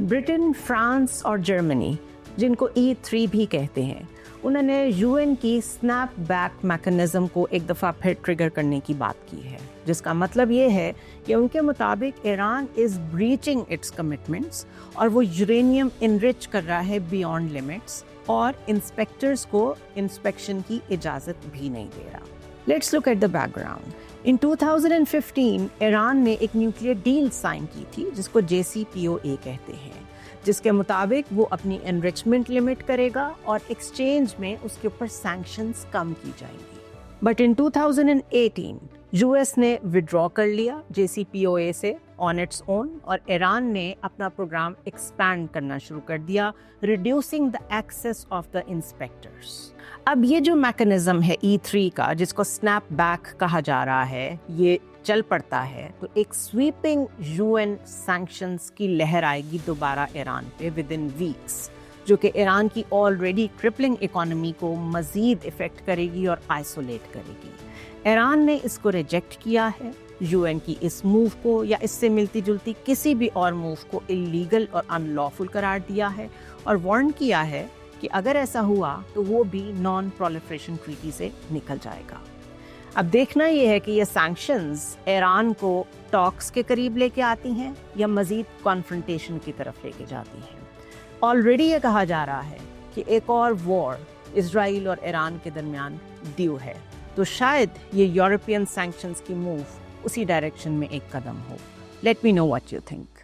Britain, France और Germany, जिनको E3 भी कहते हैं, उन्होंने यूएन की स्नैप बैक मैकेनिज्म को एक दफ़ा फिर ट्रिगर करने की बात की है, जिसका मतलब ये है कि उनके मुताबिक Iran is breaching it's commitments और वो यूरेनियम इनरिच कर रहा है बियॉन्ड लिमिट्स और इंस्पेक्टर्स को इंस्पेक्शन की इजाज़त भी नहीं दे रहा। Let's look at the background. In 2015 Iran ने एक न्यूक्लियर डील साइन की थी जिसको JCPOA कहते हैं, जिसके मुताबिक वो अपनी एनरिचमेंट लिमिट करेगा और एक्सचेंज में उसके ऊपर सैंक्शंस कम की जाएंगी। बट इन 2018 यूएस ने विड्रॉ कर लिया JCPOA से ऑन इट्स ओन और ईरान ने अपना प्रोग्राम एक्सपैंड करना शुरू कर दिया, reducing the access of the inspectors. अब ये जो मैकेनिज्म है E3 का, जिसको स्नैप बैक कहा जा रहा है, ये चल पड़ता है तो एक स्वीपिंग यूएन सैंक्शंस की लहर आएगी दोबारा ईरान पे विद इन वीक्स, जो कि ईरान की ऑलरेडी ट्रिपलिंग इकोनॉमी को मजीद इफेक्ट करेगी और आइसोलेट करेगी। ईरान ने इसको रिजेक्ट किया है, यूएन की इस मूव को या इससे मिलती जुलती किसी भी और मूव को इलीगल और अनलॉफुल करार दिया है और वार्न किया है कि अगर ऐसा हुआ तो वो भी नॉन प्रोलिफरेशन ट्रीटी से निकल जाएगा। अब देखना ये है कि ये सैंक्शंस ईरान को टॉक्स के करीब लेके आती हैं या मजीद कॉन्फ्रंटेशन की तरफ लेके जाती हैं। ऑलरेडी ये कहा जा रहा है कि एक और वॉर इजराइल और ईरान के दरमियान ड्यू है, तो शायद ये यूरोपियन सैंक्शंस की मूव उसी डायरेक्शन में एक कदम हो। Let me know what you think.